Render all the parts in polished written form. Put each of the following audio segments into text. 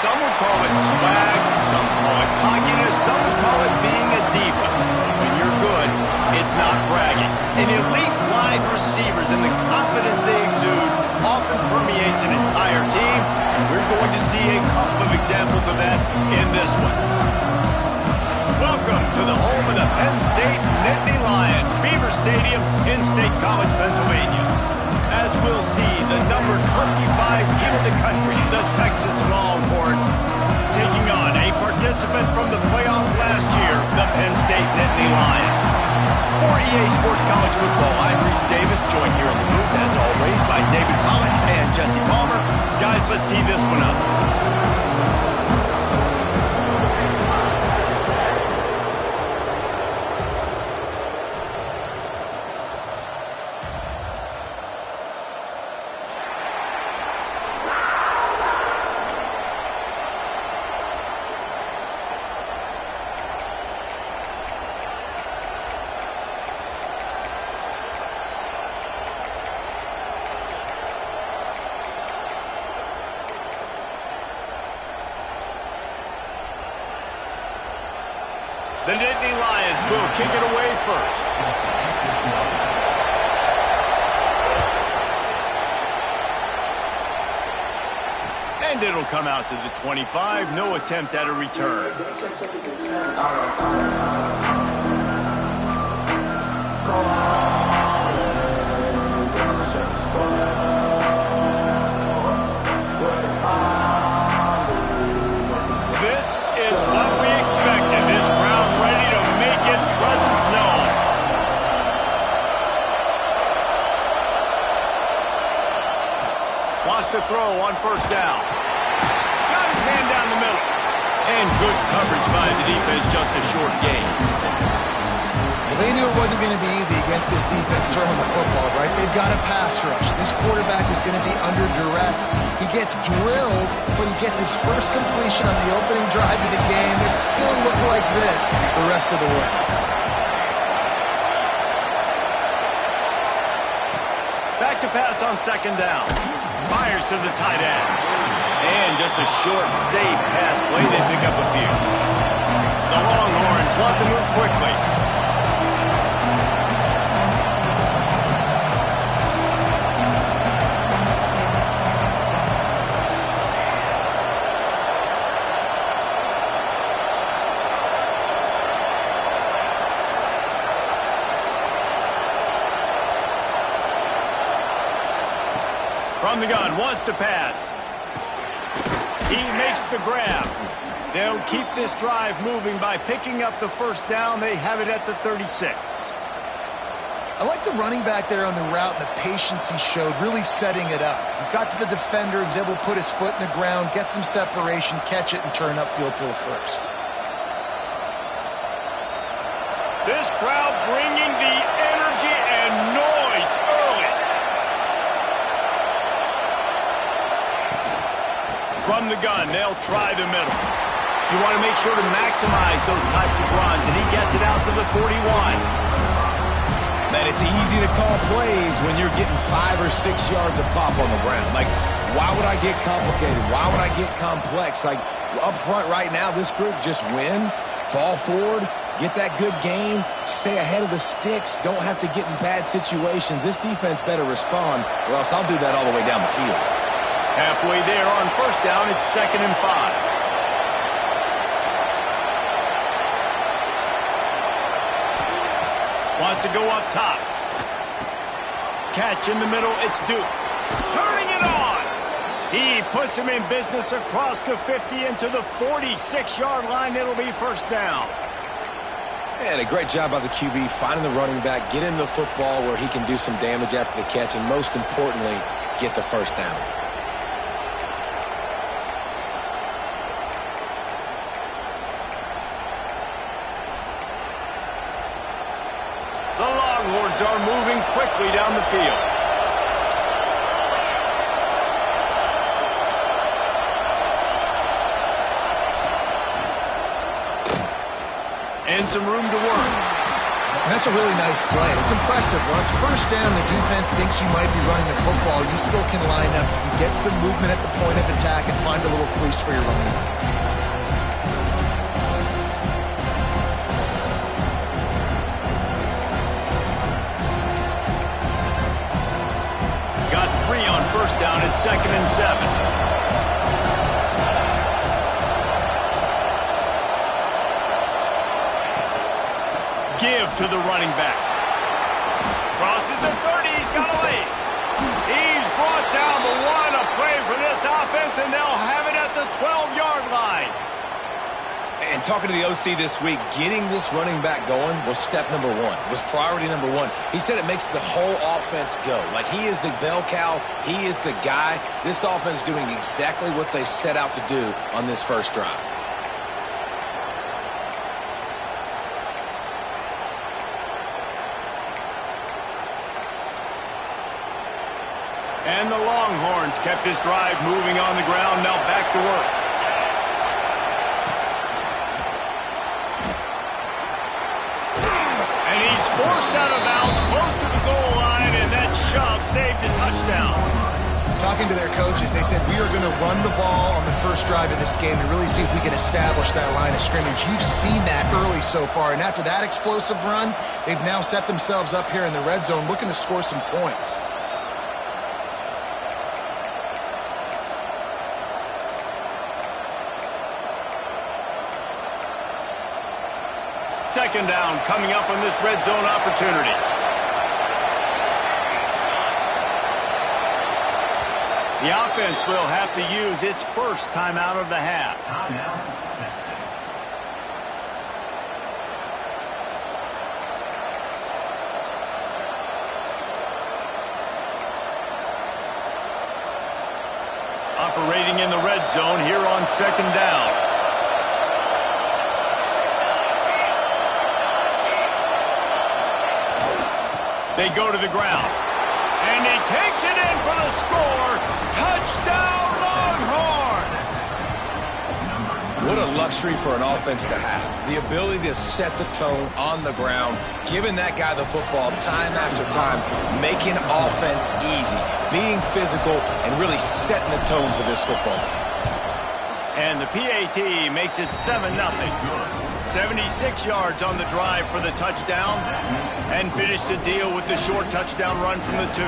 Some would call it swag, some call it cockiness, some would call it being a diva. When you're good, it's not bragging. And elite wide receivers and the confidence they exude often permeates an entire team, and we're going to see a couple of examples of that in this one. Welcome to the home of the Penn State Nittany Lions, Beaver Stadium in State College, Pennsylvania. As we'll see, the number 25 team in the country, the Texas Longhorns, taking on a participant from the playoff last year, the Penn State Nittany Lions. For EA Sports College Football, I'm Reese Davis, joined here in the booth, as always, by David Pollock and Jesse Palmer. Guys, let's tee this one up. The Nittany Lions will kick it away first. And it'll come out to the 25. No attempt at a return. This is what we expected. This crowd ready to make its presence known. Wants to throw on first down. Got his man down the middle. And good coverage by the defense, just a short gain. Well, they knew it wasn't going to be easy against this defense throwing the football, right? They've got a pass rush. This quarterback is going to be under duress. He gets drilled, but he gets his first completion on the opening drive of the game. It's going to look like this the rest of the way. Back to pass on second down. Fires to the tight end. And just a short, safe pass play. They pick up a few. The Longhorns want to move quickly. From the gun, wants to pass. He makes the grab. They'll keep this drive moving by picking up the first down. They have it at the 36. I like the running back there on the route and the patience he showed, really setting it up. He got to the defender, he was able to put his foot in the ground, get some separation, catch it, and turn upfield for the first. This crowd bringing the energy and noise early. From the gun, they'll try the middle. You want to make sure to maximize those types of runs, and he gets it out to the 41. Man, it's easy to call plays when you're getting 5 or 6 yards of pop on the ground. Like, why would I get complicated? Why would I get complex? Like, up front right now, this group just win, fall forward, get that good gain, stay ahead of the sticks, don't have to get in bad situations. This defense better respond, or else I'll do that all the way down the field. Halfway there on first down, it's 2nd and 5. Wants to go up top. Catch in the middle, it's Duke. Turning it on! He puts him in business across the 50 into the 46-yard line. It'll be first down. And a great job by the QB finding the running back, get in the football where he can do some damage after the catch, and most importantly, get the first down. The Longhorns are moving quickly down the field. And some room to work. And that's a really nice play. It's impressive. When it's first down, the defense thinks you might be running the football. You still can line up, you get some movement at the point of attack, and find a little crease for your running back. Got 3 on first down at 2nd and 7. Give to the running back. Crosses the 30. He's got a lead. He's brought down, but what a play for this offense, and they'll have it at the 12-yard line. And talking to the OC this week, getting this running back going was step number 1, was priority number 1. He said it makes the whole offense go. Like, he is the bell cow. He is the guy. This offense doing exactly what they set out to do on this first drive. And the Longhorns kept this drive moving on the ground. Now back to work. And he's forced out of bounds close to the goal line, and that shove saved a touchdown. Talking to their coaches, they said, we are going to run the ball on the first drive of this game and really see if we can establish that line of scrimmage. You've seen that early so far, and after that explosive run, they've now set themselves up here in the red zone looking to score some points. Second down coming up on this red zone opportunity. The offense will have to use its first timeout of the half. Operating in the red zone here on second down. They go to the ground. And he takes it in for the score. Touchdown, Longhorns! What a luxury for an offense to have. The ability to set the tone on the ground, giving that guy the football time after time, making offense easy, being physical, and really setting the tone for this football game. And the PAT makes it 7-0. 76 yards on the drive for the touchdown, and finished the deal with the short touchdown run from the 2.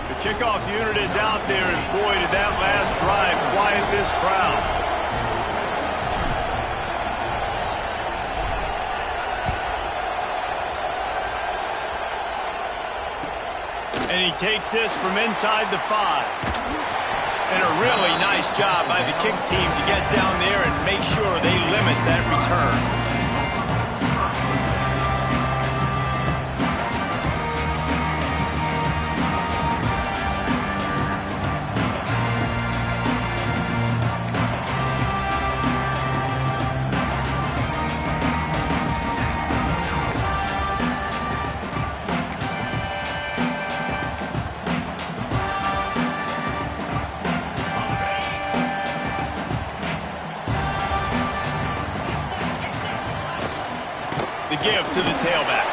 The kickoff unit is out there, and boy, did that last drive quiet this crowd. And he takes this from inside the 5. And a really nice job by the kick team to get down there and make sure they limit that return. Give to the tailback.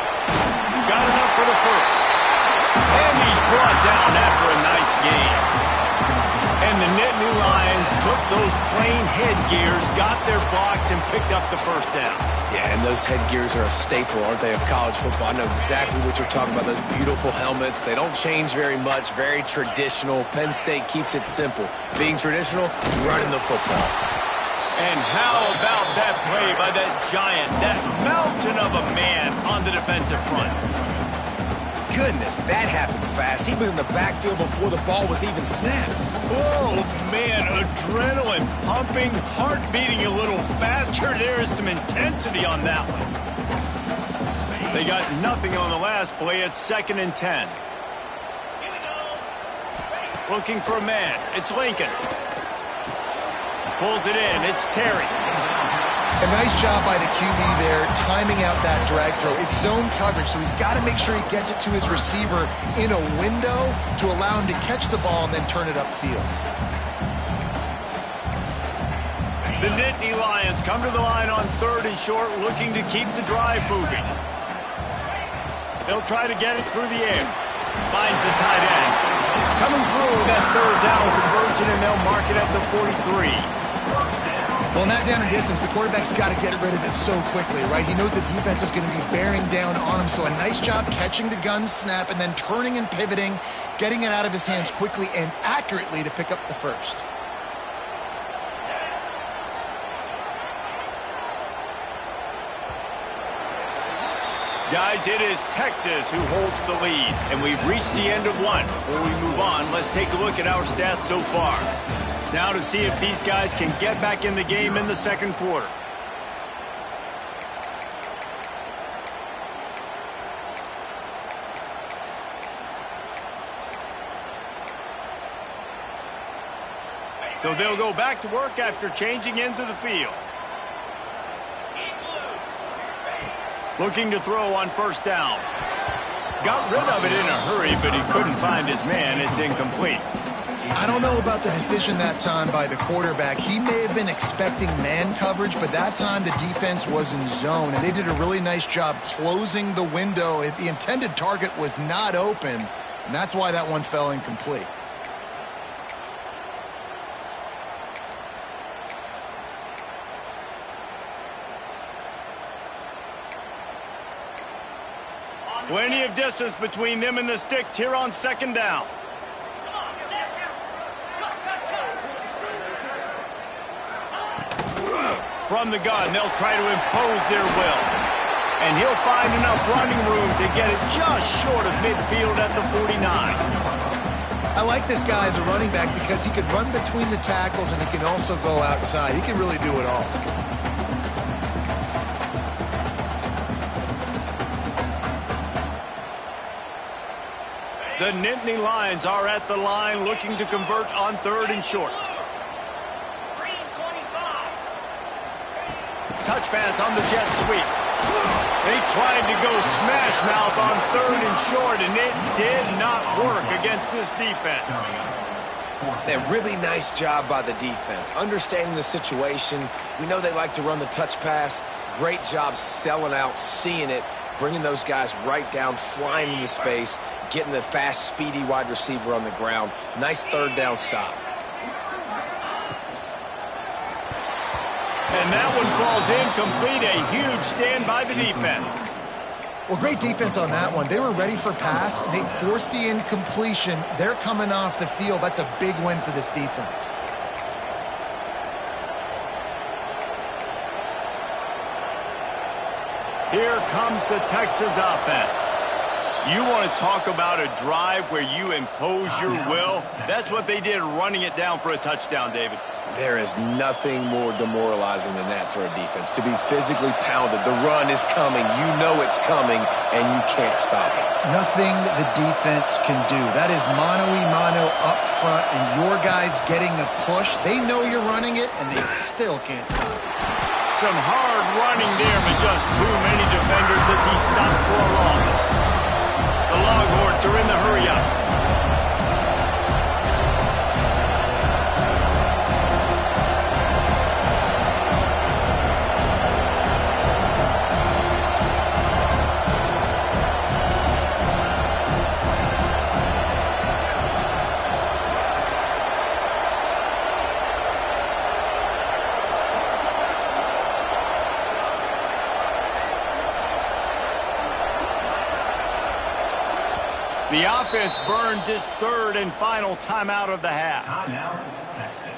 Got enough for the first. And he's brought down after a nice gain. And the Nittany Lions took those plain headgears, got their blocks, and picked up the first down. Yeah, and those headgears are a staple, aren't they, of college football? I know exactly what you're talking about, those beautiful helmets. They don't change very much, very traditional. Penn State keeps it simple. Being traditional, running the football. And how about that play by that giant, that mountain of a man on the defensive front? Goodness, that happened fast. He was in the backfield before the ball was even snapped. Oh, man, adrenaline pumping, heart beating a little faster. There is some intensity on that one. They got nothing on the last play. It's 2nd and 10. Looking for a man. It's Lincoln. Pulls it in. It's Terry. A nice job by the QB there, timing out that drag throw. It's zone coverage, so he's got to make sure he gets it to his receiver in a window to allow him to catch the ball and then turn it upfield. The Nittany Lions come to the line on 3rd and short, looking to keep the drive moving. They'll try to get it through the air. Finds the tight end. Coming through with that 3rd down conversion, and they'll mark it at the 43. Well, in that down and distance, the quarterback's got to get rid of it so quickly, right? He knows the defense is going to be bearing down on him, so a nice job catching the gun snap and then turning and pivoting, getting it out of his hands quickly and accurately to pick up the first. Guys, it is Texas who holds the lead, and we've reached the end of one. Before we move on, let's take a look at our stats so far. Now to see if these guys can get back in the game in the second quarter. So they'll go back to work after changing into the field. Looking to throw on 1st down. Got rid of it in a hurry, but he couldn't find his man. It's incomplete. I don't know about the decision that time by the quarterback. He may have been expecting man coverage, but that time the defense was in zone, and they did a really nice job closing the window. The intended target was not open, and that's why that one fell incomplete. Plenty of distance between them and the sticks here on 2nd down. From the gun, they'll try to impose their will. And he'll find enough running room to get it just short of midfield at the 49. I like this guy as a running back because he could run between the tackles and he can also go outside. He can really do it all. The Nittany Lions are at the line looking to convert on 3rd and short. Touch pass on the jet sweep. They tried to go smash mouth on 3rd and short, and it did not work against this defense. A really nice job by the defense, understanding the situation. We know they like to run the touch pass. Great job selling out, seeing it, bringing those guys right down, flying into space, getting the fast, speedy wide receiver on the ground. Nice 3rd down stop. And that one falls incomplete. A huge stand by the defense. Well, great defense on that one. They were ready for pass, and they forced the incompletion. They're coming off the field. That's a big win for this defense. Here comes the Texas offense. You want to talk about a drive where you impose your will? That's what they did, running it down for a touchdown, David. There is nothing more demoralizing than that for a defense. To be physically pounded, the run is coming, you know it's coming, and you can't stop it. Nothing the defense can do. That is mano-a-mano up front, and your guys getting a push. They know you're running it, and they still can't stop it. Some hard running there, but just too many defenders as he stopped for a loss. The Longhorns are in the hurry-up. The offense burns its 3rd and final timeout of the half. Timeout, Texas.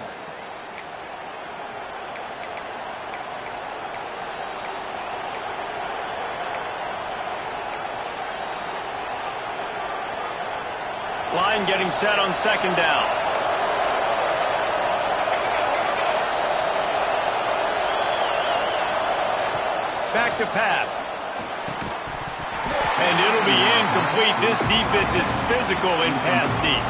Line getting set on 2nd down. Back to pass. And it'll be incomplete. This defense is physical in pass deep.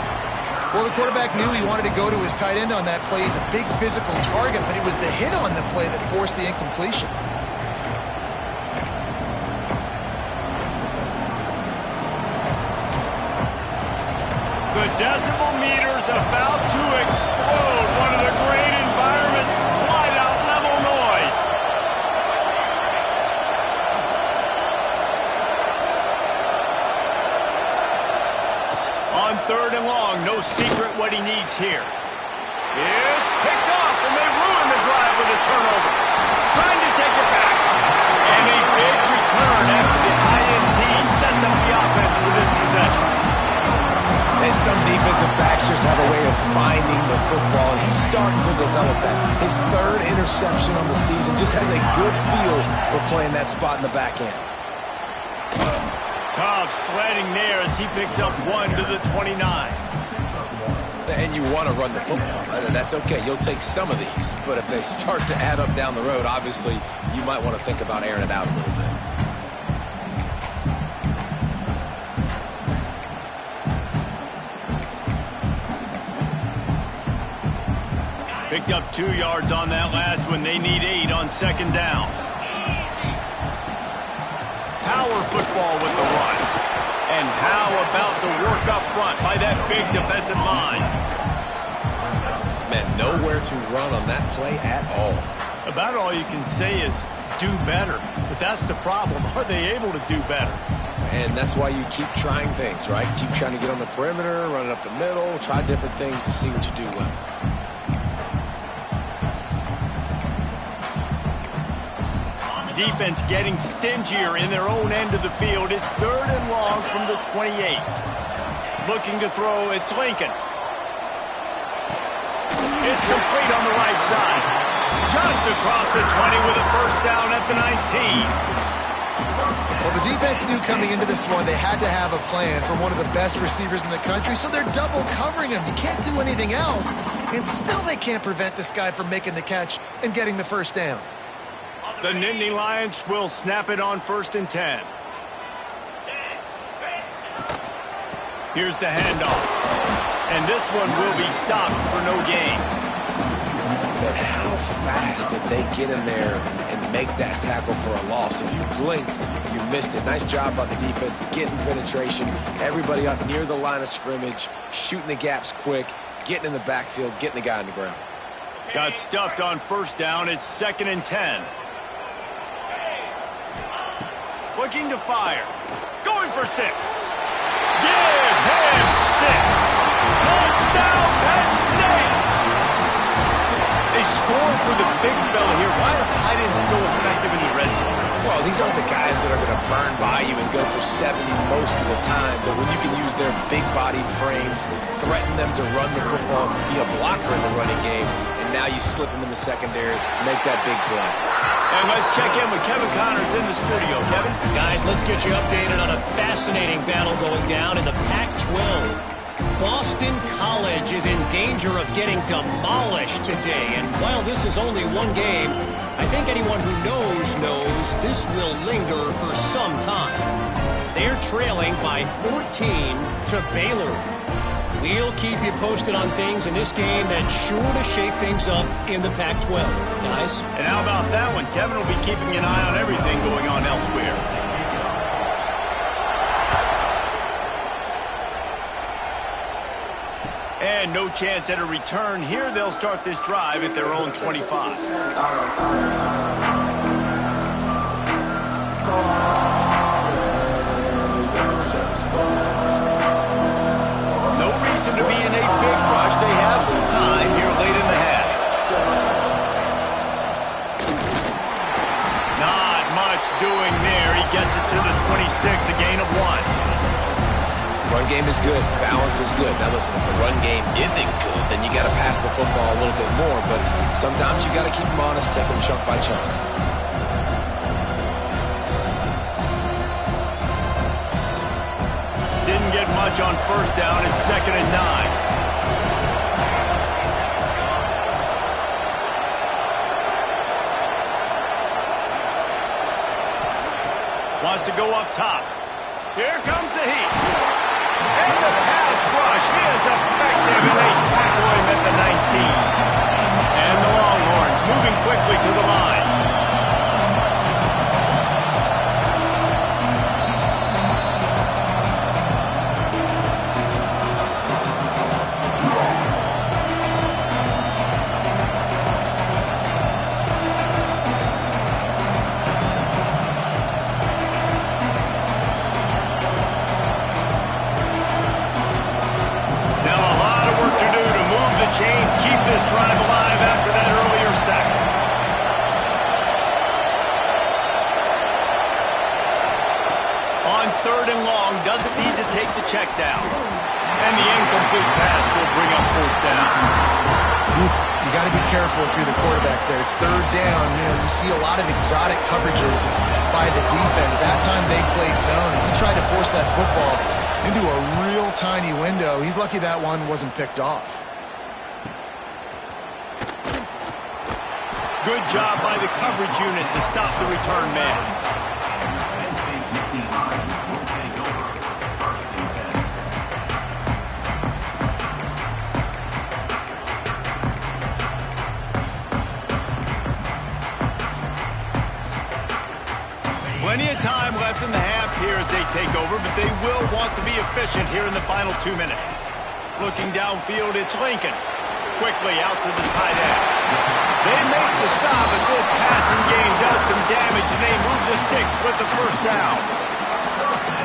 Well, the quarterback knew he wanted to go to his tight end on that play. He's a big physical target, but it was the hit on the play that forced the incompletion. The decibel meter's about to explode. One of the great environments, wide out On 3rd and long, no secret what he needs here. It's picked off, and they ruin the drive with a turnover. Trying to take it back. And a big return after the INT sets up the offense with his possession. And some defensive backs just have a way of finding the football, and he's starting to develop that. His 3rd interception on the season just has a good feel for playing that spot in the back end. Tough sledding there as he picks up 1 to the 29. And you want to run the football. That's okay. You'll take some of these. But if they start to add up down the road, obviously, you might want to think about airing it out a little bit. Picked up 2 yards on that last one. They need 8 on 2nd down. Power football with the run. And how about the work up front by that big defensive line? Man, nowhere to run on that play at all. About all you can say is do better. But that's the problem. Are they able to do better? And that's why you keep trying things, right? Keep trying to get on the perimeter, run it up the middle, try different things to see what you do well. Defense getting stingier in their own end of the field. It's 3rd and long from the 28. Looking to throw, it's Lincoln. It's complete on the right side. Just across the 20 with a 1st down at the 19. Well, the defense knew coming into this one they had to have a plan for one of the best receivers in the country, so they're double covering him. You can't do anything else. And still they can't prevent this guy from making the catch and getting the 1st down. The Nittany Lions will snap it on 1st and 10. Here's the handoff. And this one will be stopped for no gain. But how fast did they get in there and make that tackle for a loss? If you blinked, you missed it. Nice job by the defense, getting penetration. Everybody up near the line of scrimmage, shooting the gaps quick, getting in the backfield, getting the guy on the ground. Got stuffed on 1st down. It's 2nd and 10. Looking to fire. Going for 6. Give him 6. Touchdown, Penn State. They score for the big fella here. Why are tight ends so effective in the red zone? Well, these aren't the guys that are going to burn by you and go for 70 most of the time. But when you can use their big-bodied frames, threaten them to run the football, be a blocker in the running game, and now you slip them in the secondary, make that big play. And let's check in with Kevin Connors in the studio. Kevin? Guys, let's get you updated on a fascinating battle going down in the Pac-12. Boston College is in danger of getting demolished today. And while this is only one game, I think anyone who knows this will linger for some time. They're trailing by 14 to Baylor. We'll keep you posted on things in this game that's sure to shake things up in the Pac-12, guys. And how about that one? Kevin will be keeping an eye on everything going on elsewhere. And no chance at a return. Here they'll start this drive at their own 25. To be in a big rush. They have some time here late in the half. Not much doing there. He gets it to the 26, a gain of 1. Run game is good. Balance is good. Now listen, if the run game isn't good, then you got to pass the football a little bit more. But sometimes you got to keep them honest, take them chunk by chunk. Didn't get much on 1st down. It's 2nd and 9. Wants to go up top. Here comes the heat. And the pass rush is effective, and they tackle him at the 19. And the Longhorns moving quickly to the line. check down. And the incomplete pass will bring up fourth down. Oof, you got to be careful if you're the quarterback there. Third down, you see a lot of exotic coverages by the defense. That time they played zone, and he tried to force that football into a real tiny window. He's lucky that one wasn't picked off. Good job by the coverage unit to stop the return man. Plenty of time left in the half here as they take over, but they will want to be efficient here in the final 2 minutes. Looking downfield, it's Lincoln. Quickly out to the tight end. They make the stop, but this passing game does some damage, and they move the sticks with the first down.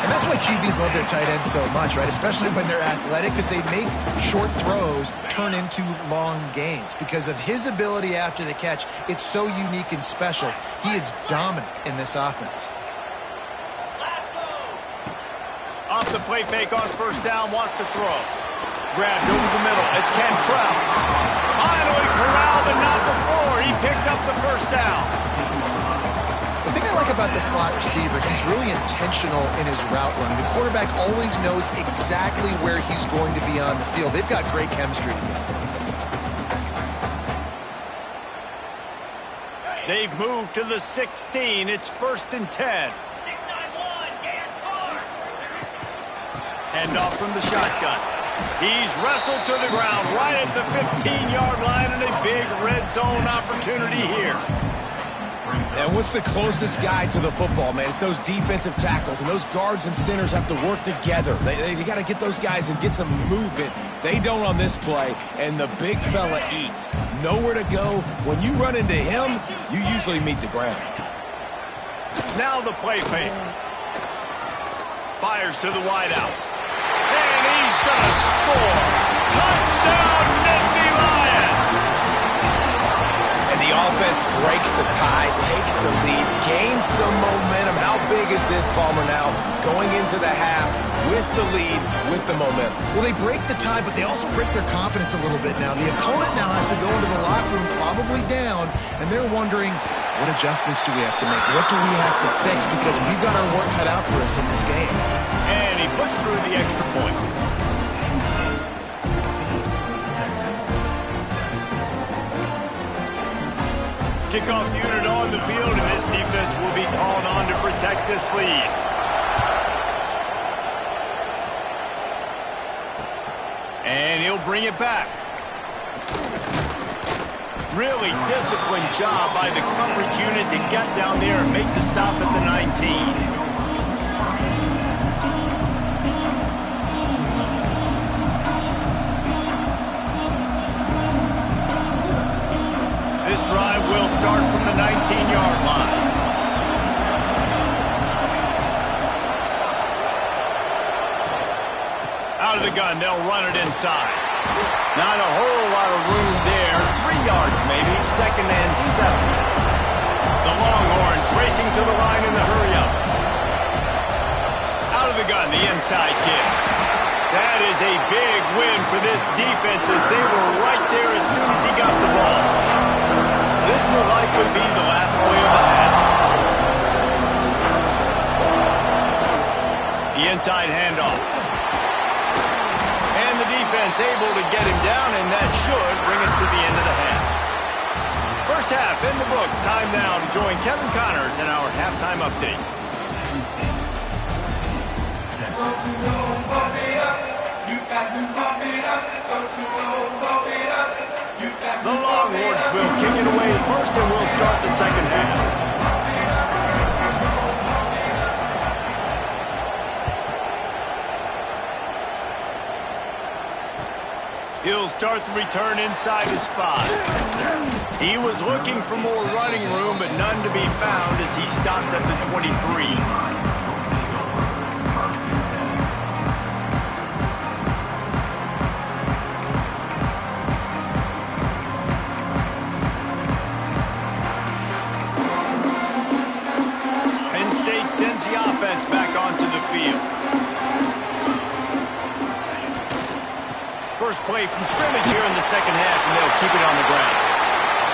And that's why QBs love their tight ends so much, right? Especially when they're athletic, because they make short throws turn into long gains. Because of his ability after the catch, it's so unique and special. He is dominant in this offense. Off the play fake on first down, wants to throw. Grabbed over the middle. It's Cantrell. Finally corralled, but not before. He picks up the first down. The thing I like about the slot receiver, he's really intentional in his route running. The quarterback always knows exactly where he's going to be on the field. They've got great chemistry together. They've moved to the 16. It's 1st and 10. Hand off from the shotgun. He's wrestled to the ground right at the 15-yard line, and a big red zone opportunity here. And what's the closest guy to the football, man? It's those defensive tackles, and those guards and centers have to work together. They got to get those guys and get some movement. They don't on this play, and the big fella eats. Nowhere to go. When you run into him, you usually meet the ground. Now the play fake. Fires to the wideout. And he's going to score. Touchdown, Nittany Lions! And the offense breaks the tie, takes the lead, gains some momentum. How big is this, Palmer, now going into the half with the lead, with the momentum? Well, they break the tie, but they also break their confidence a little bit now. The opponent now has to go into the locker room probably down, and they're wondering, what adjustments do we have to make? What do we have to fix? Because we've got our work cut out for us in this game. And he puts through the extra point. Kickoff unit on the field, and this defense will be called on to protect this lead. And he'll bring it back. Really disciplined job by the coverage unit to get down there and make the stop at the 19. This drive will start from the 19-yard line. Out of the gun, they'll run it inside. Not a whole lot of room there. 3 yards maybe, 2nd and 7. The Longhorns racing to the line in the hurry-up. Out of the gun, the inside kick. That is a big win for this defense as they were right there as soon as he got the ball. This will likely be the last play of the half. The inside handoff. And the defense able to get him down, and that should bring us to the end of the half. First half in the books. Time now to join Kevin Connors in our halftime update. The Longhorns will kick it away first, and we'll start the second half. He'll start the return inside his 5. He was looking for more running room, but none to be found as he stopped at the 23. Penn State sends the offense back onto the field. first play from scrimmage here in the second half, and they'll keep it on the ground.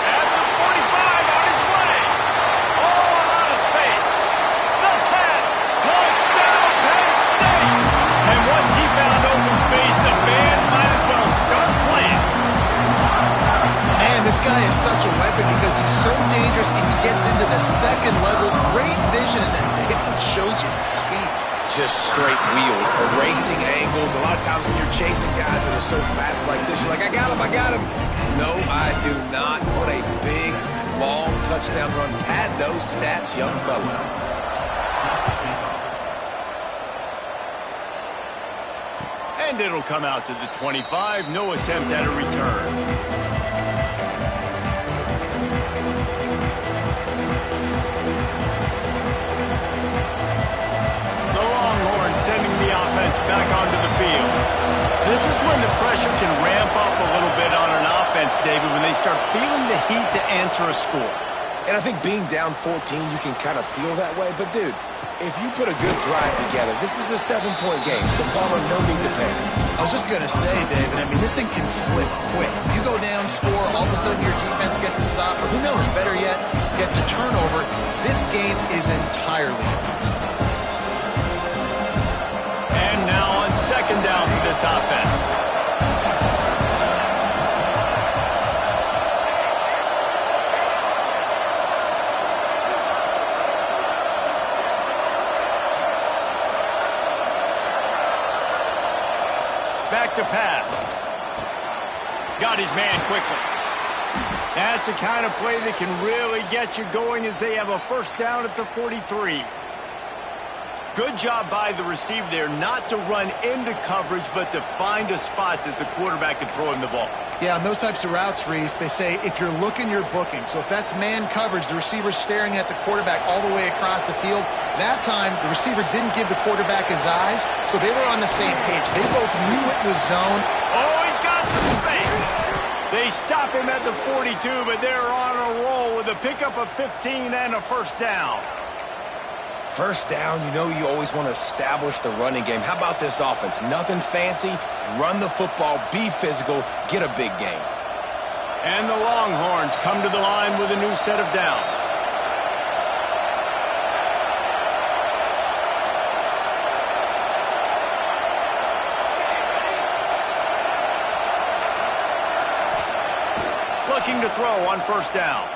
At the 45, on his way. All out of space. The 10. Touchdown, Penn State. And once he found open space, the band might as well start playing. Man, this guy is such a weapon because he's so dangerous if he gets into the second level. Great vision, and then David shows you the speed. Just straight wheels, erasing angles. A lot of times when you're chasing guys that are so fast like this, you're like, I got him, I got him. No, I do not. What a big, long touchdown run. Pad those stats, young fella. And it'll come out to the 25. No attempt at a return. Sending the offense back onto the field. This is when the pressure can ramp up a little bit on an offense, David, when they start feeling the heat to answer a score. And I think being down 14, you can kind of feel that way. But, dude, if you put a good drive together, this is a 7-point game, so Palmer, no need to panic. I was just going to say, David, I mean, this thing can flip quick. You go down, score, all of a sudden your defense gets a stop, or who knows, better yet, gets a turnover. This game is entirely different. Second down for this offense. Back to pass. Got his man quickly. That's the kind of play that can really get you going as they have a first down at the 43. Good job by the receiver there not to run into coverage, but to find a spot that the quarterback can throw him the ball. Yeah, on those types of routes, Reese, they say if you're looking, you're booking. So if that's man coverage, the receiver's staring at the quarterback all the way across the field. That time, the receiver didn't give the quarterback his eyes, so they were on the same page. They both knew it was zone. Oh, he's got some space. They stop him at the 42, but they're on a roll with a pickup of 15 and a first down. First down, you know you always want to establish the running game. How about this offense? Nothing fancy. Run the football, be physical, get a big gain. And the Longhorns come to the line with a new set of downs. Looking to throw on first down.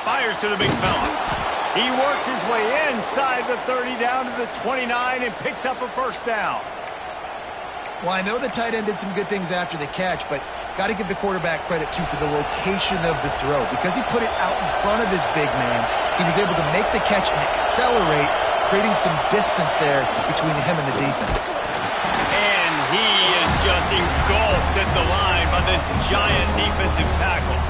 Fires to the big fella. He works his way inside the 30 down to the 29 and picks up a first down. Well, I know the tight end did some good things after the catch, but got to give the quarterback credit, too, for the location of the throw. Because he put it out in front of his big man, he was able to make the catch and accelerate, creating some distance there between him and the defense. And he is just engulfed at the line by this giant defensive tackle.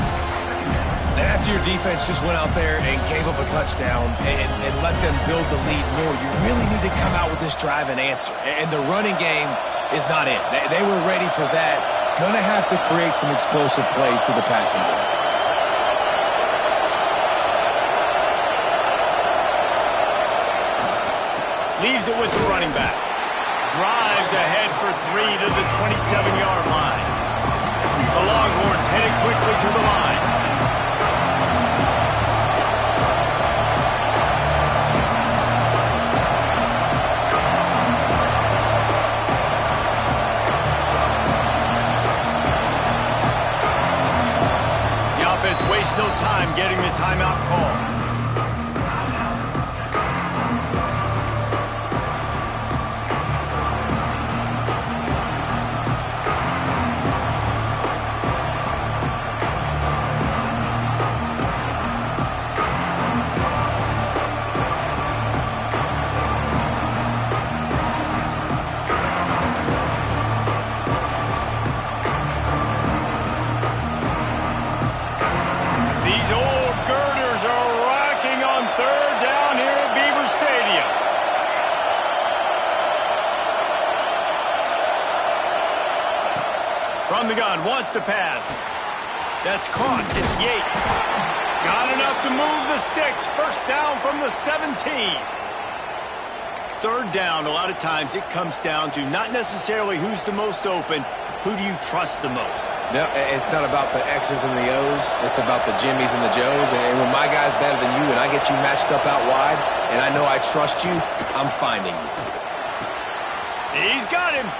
And after your defense just went out there and gave up a touchdown and let them build the lead more, you really need to come out with this drive and answer. And the running game is not it. They were ready for that. Gonna have to create some explosive plays to the passing game. Leaves it with the running back. Drives ahead for 3 to the 27-yard line. The Longhorns headed quickly to the line. Waste no time getting the timeout call. From the gun, wants to pass. That's caught. It's Yates. Got enough to move the sticks. First down from the 17. Third down, a lot of times it comes down to not necessarily who's the most open, who do you trust the most? No, it's not about the X's and the O's. It's about the Jimmies and the Joes. And when my guy's better than you and I get you matched up out wide and I know I trust you, I'm finding you. He's got him.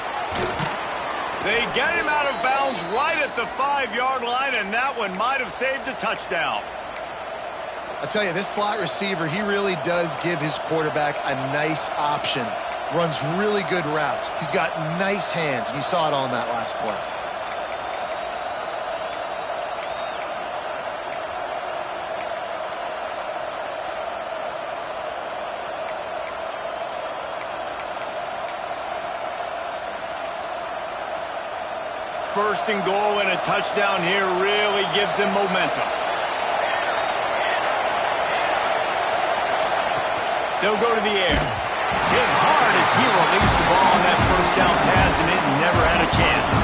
They get him out of bounds right at the 5-yard line, and that one might have saved a touchdown. I'll tell you, this slot receiver, he really does give his quarterback a nice option. Runs really good routes. He's got nice hands, and you saw it on that last play. First and goal and a touchdown here really gives them momentum. They'll go to the air. Hit hard as he released the ball on that first down pass, and it never had a chance.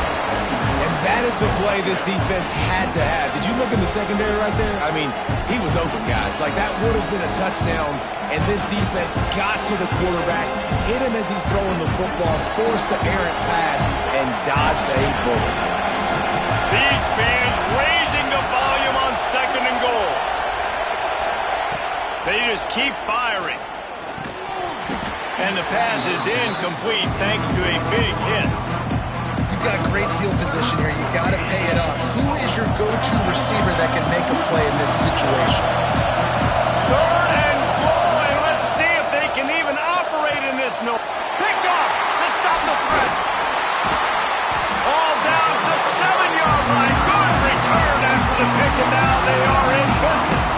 And that is the play this defense had to have. Did you look in the secondary right there? I mean, he was open, guys. Like, that would have been a touchdown, and this defense got to the quarterback, hit him as he's throwing the football, forced the errant pass, and dodged a bullet. These fans raising the volume on second and goal. They just keep firing. And the pass is incomplete thanks to a big hit. You've got great field position here. You got to pay it off. Who is your go-to receiver that can make a play in this situation? Third and goal, and let's see if they can even operate in this. No, picked off to stop the threat. All down at the 7-yard line. Good return after the pick, and now they are in business.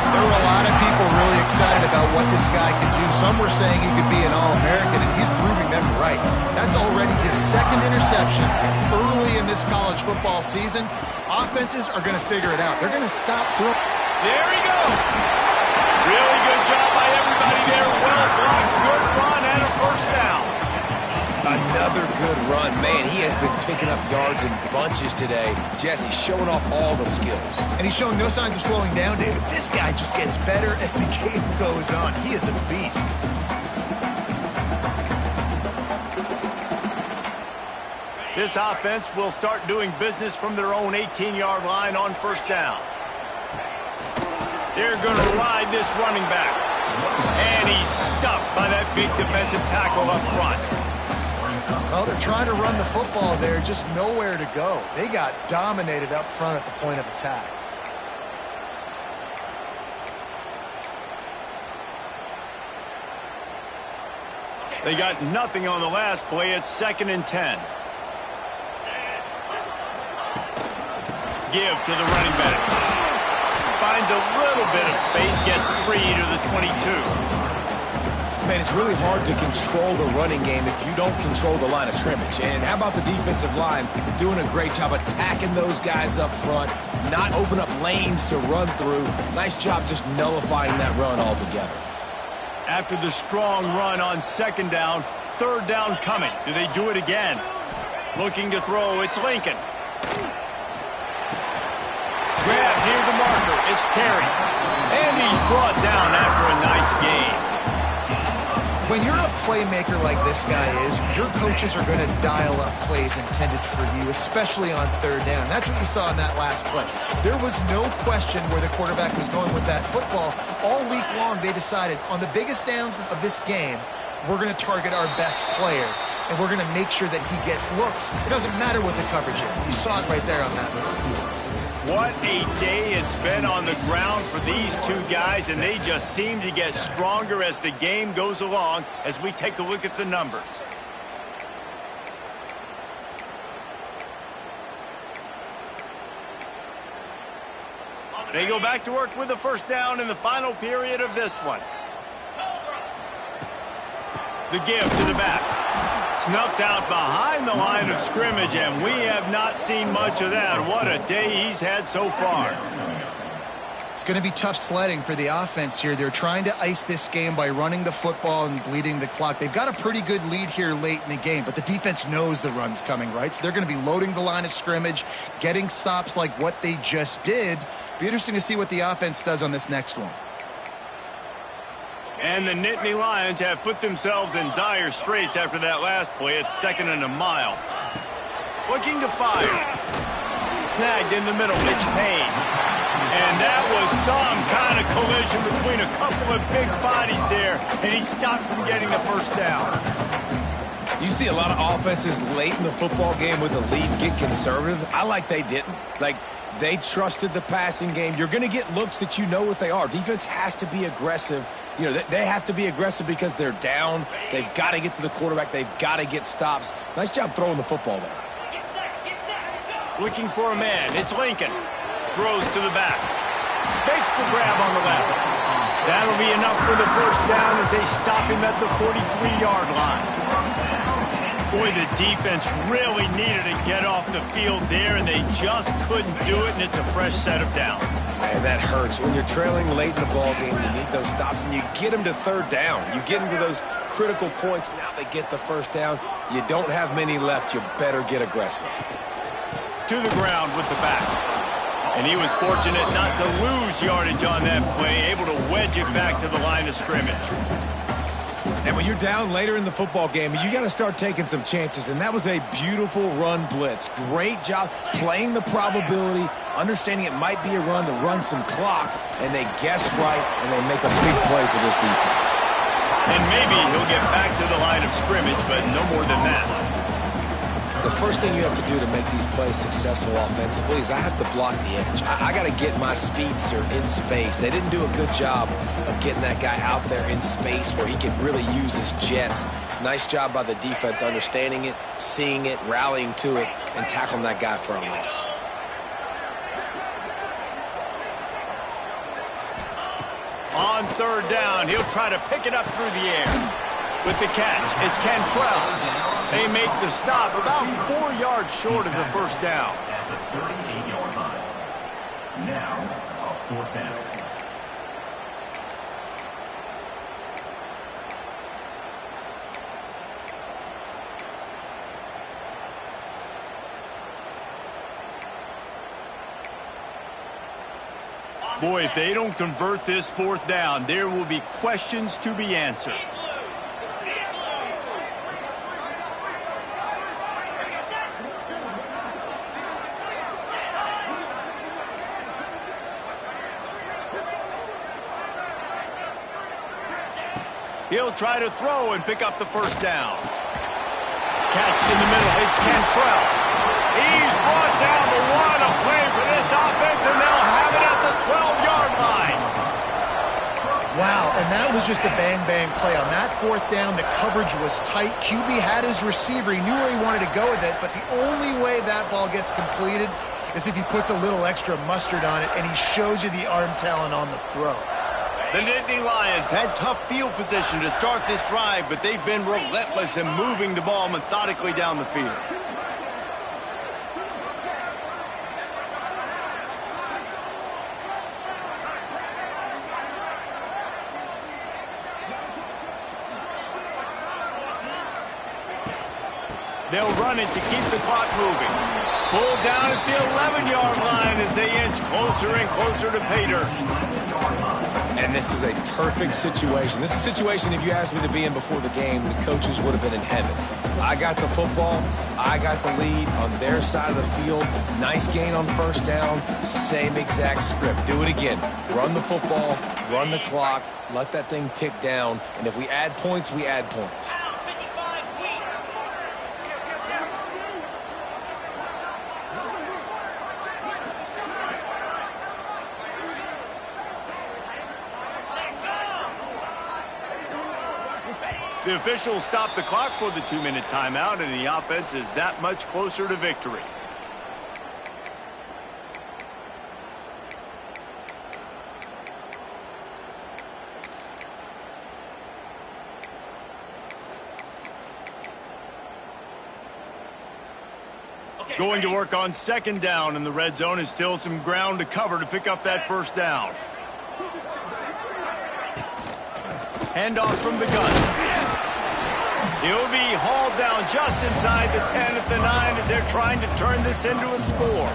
There were a lot of people really excited about what this guy could do. Some were saying he could be an All-American, and he's proving them right. That's already his second interception early in this college football season. Offenses are going to figure it out. They're going to stop throwing. There he goes. Really good job by everybody there. Well blocked, good run, and a first down. Another good run. Man, he has been picking up yards in bunches today. Jesse showing off all the skills. And he's showing no signs of slowing down, David. This guy just gets better as the game goes on. He is a beast. This offense will start doing business from their own 18-yard line on first down. They're going to ride this running back. And he's stuffed by that big defensive tackle up front. Well, they're trying to run the football there, just nowhere to go. They got dominated up front at the point of attack. They got nothing on the last play. It's 2nd and 10. Give to the running back. Finds a little bit of space, gets 3 to the 22. Man, it's really hard to control the running game if you don't control the line of scrimmage. And how about the defensive line doing a great job attacking those guys up front, not open up lanes to run through. Nice job just nullifying that run altogether. After the strong run on 2nd down, 3rd down coming. Do they do it again? Looking to throw, it's Lincoln. Grab near the marker, it's Terry. And he's brought down after a nice game. When you're a playmaker like this guy is, your coaches are going to dial up plays intended for you, especially on 3rd down. That's what you saw in that last play. There was no question where the quarterback was going with that football. All week long, they decided on the biggest downs of this game, we're going to target our best player, and we're going to make sure that he gets looks. It doesn't matter what the coverage is. You saw it right there on that move. What a day it's been on the ground for these two guys, and they just seem to get stronger as the game goes along as we take a look at the numbers. They go back to work with the first down in the final period of this one. The give to the back. Snuffed out behind the line of scrimmage, and we have not seen much of that. What a day he's had so far. It's going to be tough sledding for the offense here. They're trying to ice this game by running the football and bleeding the clock. They've got a pretty good lead here late in the game, but the defense knows the run's coming, right? So they're going to be loading the line of scrimmage, getting stops like what they just did. Be interesting to see what the offense does on this next one. And the Nittany Lions have put themselves in dire straits after that last play. It's 2nd and a mile. Looking to fire. Snagged in the middle, Mitch Penn. And that was some kind of collision between a couple of big bodies there, and he stopped from getting the first down. You see a lot of offenses late in the football game with the lead get conservative. I like they didn't. Like, they trusted the passing game. You're going to get looks that you know what they are. Defense has to be aggressive. You know, they have to be aggressive because they're down. They've got to get to the quarterback. They've got to get stops. Nice job throwing the football there. Looking for a man. It's Lincoln. Throws to the back. Makes the grab on the left. That'll be enough for the first down as they stop him at the 43-yard line. Boy, the defense really needed to get off the field there, and they just couldn't do it, and it's a fresh set of downs. And that hurts. When you're trailing late in the ball game, you need those stops, and you get them to third down. You get them to those critical points. Now they get the first down. You don't have many left. You better get aggressive. To the ground with the back. And he was fortunate not to lose yardage on that play, able to wedge it back to the line of scrimmage. And when you're down later in the football game, you got to start taking some chances, and that was a beautiful run blitz. Great job playing the probability, understanding it might be a run to run some clock, and they guess right, and they make a big play for this defense. And maybe he'll get back to the line of scrimmage, but no more than that. The first thing you have to do to make these plays successful offensively is I have to block the edge. I got to get my speedster in space. They didn't do a good job of getting that guy out there in space where he can really use his jets. Nice job by the defense understanding it, seeing it, rallying to it, and tackling that guy for a loss. On third down, he'll try to pick it up through the air. With the catch, it's Cantrell. They make the stop about 4 yards short of the first down. At the 38-yard line. Now, a fourth down. Boy, if they don't convert this fourth down, there will be questions to be answered. He'll try to throw and pick up the first down. Catch in the middle. It's Cantrell. He's brought down the one. A play for this offense, and they'll have it at the 12-yard line. Wow, and that was just a bang-bang play. On that fourth down, the coverage was tight. QB had his receiver. He knew where he wanted to go with it, but the only way that ball gets completed is if he puts a little extra mustard on it, and he shows you the arm talent on the throw. The Nittany Lions had tough field position to start this drive, but they've been relentless in moving the ball methodically down the field. They'll run it to keep the clock moving. Pulled down at the 11-yard line as they inch closer and closer to pay dirt. And this is a perfect situation. This is a situation, if you asked me to be in before the game, the coaches would have been in heaven. I got the football. I got the lead on their side of the field. Nice gain on first down. Same exact script. Do it again. Run the football, run the clock, let that thing tick down. And if we add points, we add points. The officials stop the clock for the 2-minute timeout, and the offense is that much closer to victory. Going to work on second down in the red zone is still some ground to cover to pick up that first down. Handoff from the gun. He'll be hauled down just inside the 10 at the 9 as they're trying to turn this into a score.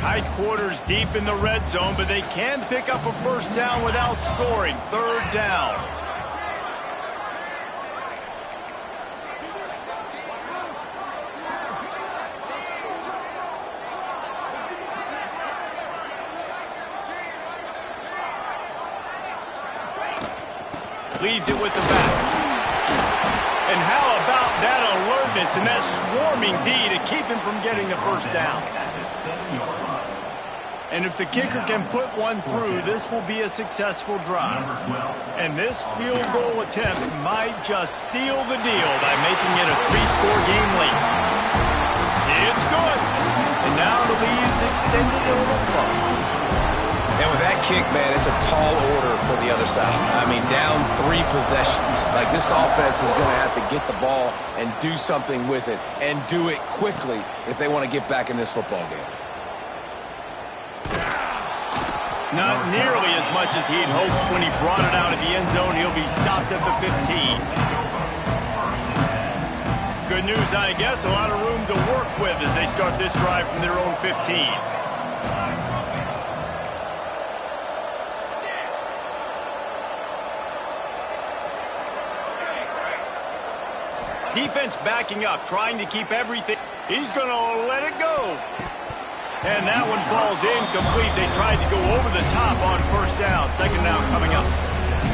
Tight quarters deep in the red zone, but they can pick up a first down without scoring. Third down. Leaves it with the back. And how about that alertness and that swarming D to keep him from getting the first down? And if the kicker can put one through, this will be a successful drive. And this field goal attempt might just seal the deal by making it a 3-score game lead. It's good. And now the lead's extended a little further. And with that kick, man, it's a tall order for the other side. I mean, down 3 possessions. Like, this offense is going to have to get the ball and do something with it, and do it quickly if they want to get back in this football game. Not nearly as much as he'd hoped when he brought it out of the end zone. He'll be stopped at the 15. Good news, I guess. A lot of room to work with as they start this drive from their own 15. Defense backing up, trying to keep everything. He's going to let it go. And that one falls incomplete. They tried to go over the top on first down. Second down coming up.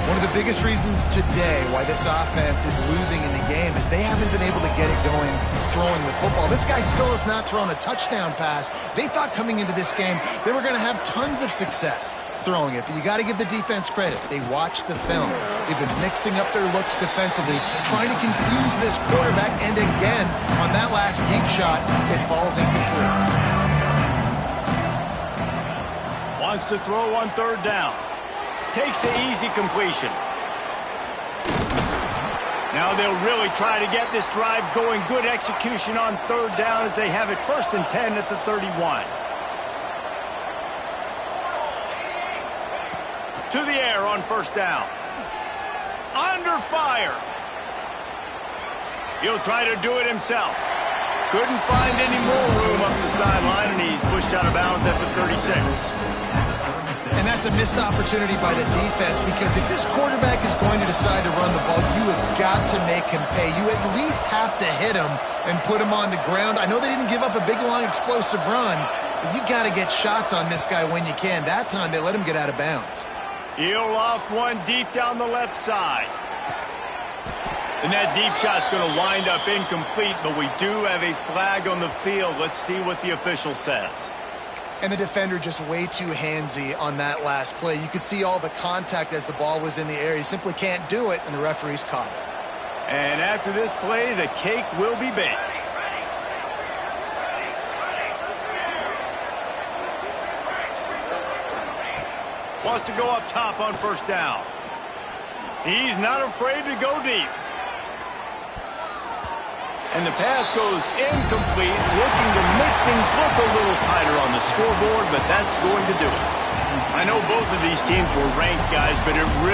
One of the biggest reasons today why this offense is losing in the game is they haven't been able to get it going throwing the football. This guy still has not thrown a touchdown pass. They thought coming into this game they were going to have tons of success throwing it, but you got to give the defense credit. They watched the film. They've been mixing up their looks defensively, trying to confuse this quarterback, and again, on that last deep shot, it falls incomplete. Wants to throw on third down. Takes the easy completion. Now they'll really try to get this drive going. Good execution on third down as they have it 1st and 10 at the 31. To the air on first down. Under fire. He'll try to do it himself. Couldn't find any more room up the sideline, and he's pushed out of bounds at the 36. And that's a missed opportunity by the defense, because if this quarterback is going to decide to run the ball, you have got to make him pay. You at least have to hit him and put him on the ground. I know they didn't give up a big, long, explosive run, but you got to get shots on this guy when you can. That time, they let him get out of bounds. He'll loft one deep down the left side. And that deep shot's going to wind up incomplete, but we do have a flag on the field. Let's see what the official says. And the defender just way too handsy on that last play. You could see all the contact as the ball was in the air. He simply can't do it, and the referee's caught it. And after this play, the cake will be baked. Wants to go up top on first down. He's not afraid to go deep. And the pass goes incomplete, looking to make things look a little tighter on the scoreboard, but that's going to do it. I know both of these teams were ranked, guys, but it really